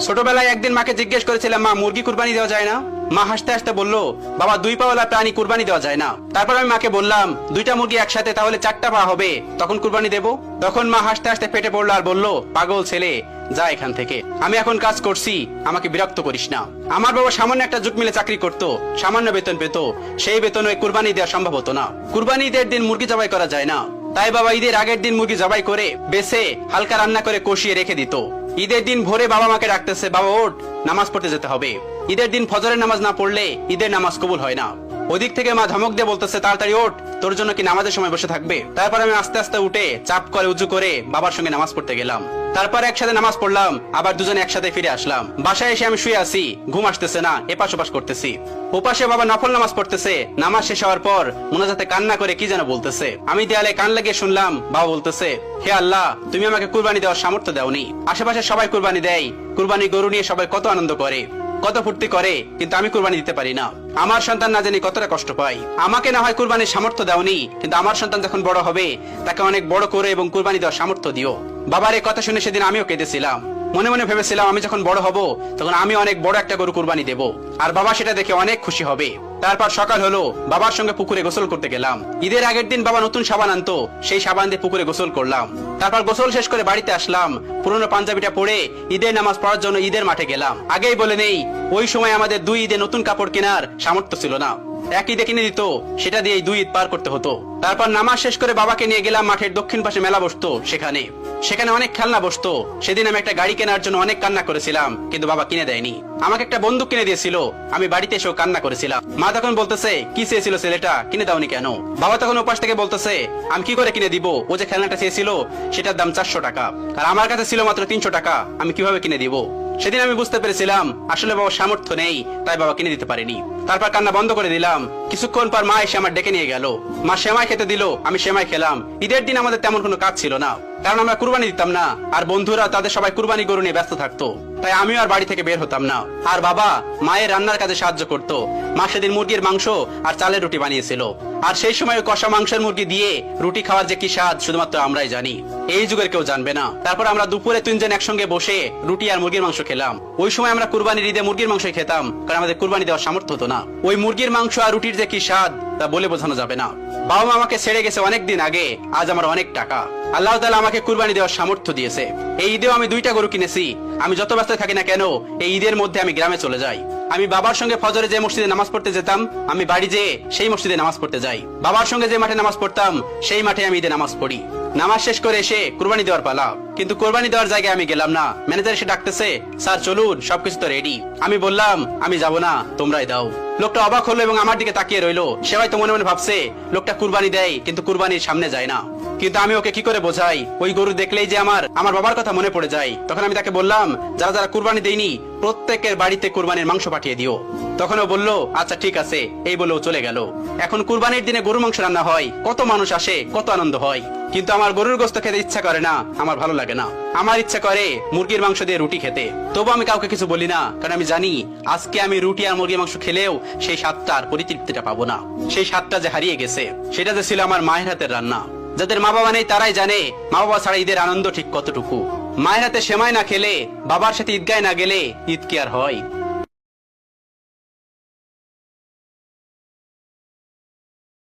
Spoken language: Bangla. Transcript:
ছোটবেলায় একদিন মাকে জিজ্ঞেস করেছিলাম, মা মুরগি কুরবানি দেওয়া যায় না? মা হাসতে হাসতে বলল, বাবা দুই পাওয়ালা প্রাণী কুরবানি দেওয়া যায় না। তারপর আমি মাকে বললাম, দুইটা মুরগি একসাথে তাহলে 4টা পা হবে, তখন কুরবানি দেব। তখন মা হাসতে হাসতে পেটে পড়লো আর বলল, পাগল ছেলে, যা এখান থেকে, আমি এখন কাজ করছি, আমাকে বিরক্ত করিস না। আমার বাবা সামান্য একটা জুট মিলে চাকরি করতো, সামান্য বেতন পেত, সেই বেতন ওই কুরবানি দেওয়া সম্ভব হতো না। কুরবানি ঈদের দিন মুরগি জবাই করা যায় না, তাই বাবা ঈদের আগের দিন মুরগি জবাই করে বেছে হালকা রান্না করে কষিয়ে রেখে দিত। ঈদের দিন ভোরে বাবা মাকে ডাকতেছে, বাবা ওঠ, নামাজ পড়তে যেতে হবে। ঈদের দিন ফজরের নামাজ না পড়লে ঈদের নামাজ কবুল হয় না। ওদিক থেকে মা ধমক দিয়ে বলতেছে, তাড়াতাড়ি ওঠ, তোর জন্য কি নামাজের সময় বসে থাকবে? তারপর আমি আস্তে আস্তে উঠে চাপ করে উজু করে বাবার সঙ্গে নামাজ পড়তে গেলাম। তারপর একসাথে নামাজ পড়লাম, আবার দুজনে একসাথে ফিরে আসলাম। বাসায় এসে আমি শুয়ে আছি, ঘুম আসতেছে না, এপাশ ওপাশ করতেছি। ওপাশে বাবা নফল নামাজ পড়তেছে। নামাজ শেষ হওয়ার পর মোনাজাতে কান্না করে কি যেন বলতেছে। আমি দেয়ালে কান লাগিয়ে শুনলাম, বাবা বলতেছে, হে আল্লাহ, তুমি আমাকে কুরবানি দেওয়ার সামর্থ্য দাওনি। আশেপাশে সবাই কুরবানি দেয়, কুরবানি গরু নিয়ে সবাই কত আনন্দ করে, কত ফুর্তি করে, কিন্তু আমি কুরবানি দিতে পারি না। আমার সন্তান না জানি কতটা কষ্ট পায়। আমাকে না হয় কুরবানির সামর্থ্য দাওনি, কিন্তু আমার সন্তান যখন বড় হবে তাকে অনেক বড় করে এবং কুরবানি দেওয়ার সামর্থ্য দিও। বাবার এই কথা শুনে সেদিন আমিও কেঁদেছিলাম। মনে মনে ভেবেছিলাম, আমি যখন বড় হব তখন আমি অনেক বড় একটা গরু কুরবানি দেব, আর বাবা সেটা দেখে অনেক খুশি হবে। তারপর সকাল হলো, বাবার সঙ্গে পুকুরে গোসল করতে গেলাম। ঈদের আগের দিন বাবা নতুন সাবান আনতো, সেই সাবান দিয়ে পুকুরে গোসল করলাম। তারপর গোসল শেষ করে বাড়িতে আসলাম। পুরনো পাঞ্জাবিটা পরে ঈদের নামাজ পড়ার জন্য ঈদের মাঠে গেলাম। আগেই বলে নেই, ওই সময় আমাদের 2 ঈদে নতুন কাপড় কেনার সামর্থ্য ছিল না। এক ঈদে কিনে দিত, সেটা দিয়ে 2 ঈদ পার করতে হতো। তারপর নামাজ শেষ করে বাবাকে নিয়ে গেলাম মাঠের দক্ষিণ পাশে, মেলা বসতো, সেখানে অনেক খেলনা বসতো। সেদিন আমি একটা গাড়ি কেনার জন্য অনেক কান্না করেছিলাম, কিন্তু বাবা কিনে দেয়নি। আমাকে একটা বন্দুক কিনে দিয়েছিল, আমি বাড়িতে এসেও কান্না করেছিলাম। মা তখন বলতেছে, কি চেয়েছিল ছেলেটা, কিনে দাওনি কেন? বাবা তখন ওপাশ থেকে বলতেছে, আমি কি করে কিনে দিব, ও যে খেলনাটা চেয়েছিল সেটার দাম 400 টাকা, আর আমার কাছে ছিল মাত্র 300 টাকা, আমি কিভাবে কিনে দিব? সেদিন আমি বুঝতে পেরেছিলাম আসলে বাবার সামর্থ্য নেই, তাই বাবা কিনে দিতে পারেনি। তারপর কান্না বন্ধ করে দিলাম। কিছুক্ষণ পর মা এসে আমার ডেকে নিয়ে গেল। মা সেমাই খেতে দিল, আমি সেমাই খেলাম। ঈদের দিন আমাদের তেমন কোনো কাজ ছিল না, কারণ আমরা কুরবানি দিতাম না, আর বন্ধুরা তাদের সবাই কুরবানি গরু নিয়ে ব্যস্ত থাকতো, তাই আমিও আর বাড়ি থেকে বের হতাম না। আর বাবা মায়ের রান্নার কাজে সাহায্য করত। মা সেদিন মুরগির মাংস আর চালের রুটি বানিয়েছিল, আর সেই সময় কষা মাংসের মুরগি দিয়ে রুটি খাওয়ার যে কি স্বাদ শুধুমাত্র আমরাই জানি, এই যুগের কেউ জানবে না। তারপর আমরা দুপুরে 3 জন একসঙ্গে বসে রুটি আর মুরগির মাংস খেলাম। ওই সময় আমরা কুরবানির ঈদে মুরগির মাংসই খেতাম, কারণ আমাদের কুরবানি দেওয়ার সামর্থ্য হতো না। ওই মুরগির মাংস আর রুটির যে কি স্বাদ তা বলে বোঝানো যাবে না। বাবা মা আমাকে ছেড়ে গেছে অনেক দিন আগে, আজ আমার অনেক টাকা। আল্লাহ তাআলা আমাকে কুরবানি দেওয়ার সামর্থ্য দিয়েছে। এই ঈদেও আমি 2টা গরু কিনেছি। আমি যত ব্যস্ত থাকি না কেন, এই ঈদের মধ্যে আমি গ্রামে চলে যাই। আমি বাবার সঙ্গে ফজরে যে মসজিদে নামাজ পড়তে যেতাম, আমি বাড়ি যেয়ে সেই মসজিদে নামাজ পড়তে যাই। বাবার সঙ্গে যে মাঠে নামাজ পড়তাম, সেই মাঠে আমি ঈদে নামাজ পড়ি। নামাজ শেষ করে এসে কুরবানি দেওয়ার পালা, কিন্তু কুরবানি দেওয়ার জায়গায় আমি গেলাম না। ম্যানেজার এসে ডাকতেছে, স্যার চলুন, সবকিছু তো রেডি। আমি বললাম, আমি যাব না, তোমরাই দাও। লোকটা অবাক হলো এবং আমার দিকে তাকিয়ে রইলো। সে হয়তো মনে মনে ভাবছে লোকটা কুরবানি দেয়, কিন্তু কুরবানির সামনে যায় না। কিন্তু আমি ওকে কি করে বোঝাই, ওই গরু দেখলেই যে আমার বাবার কথা মনে পড়ে যায়। তখন আমি তাকে বললাম, যারা যারা কুরবানি দেয়নি প্রত্যেকের বাড়িতে কুরবানির মাংস পাঠিয়ে দিও। তখন ও বলল, আচ্ছা ঠিক আছে, এই বলেও চলে গেল। এখন কুরবানির দিনে গরু মাংস রান্না হয়, কত মানুষ আসে, কত আনন্দ হয়, কিন্তু আমার গরুর গোশত খেতে ইচ্ছা করে না, আমার ভালো লাগে না। আমার ইচ্ছা করে মুরগির মাংস দিয়ে রুটি খেতে। তবু আমি কাউকে কিছু বলি না, কারণ আমি জানি আজকে আমি রুটি আর মুরগির মাংস খেলেও সেই স্বাদটা আর পরিতৃপ্তিটা পাবো না। সেই স্বাদটা যে হারিয়ে গেছে, সেটা যে ছিল আমার মায়ের হাতের রান্না। যাদের মা বাবা নেই তারাই জানে মা বাবা ছাড়া ঈদের আনন্দ ঠিক কতটুকু। মায়ের হাতে সেমাই না খেলে, বাবার সাথে ঈদগায় না গেলে ঈদ কি আর হয়?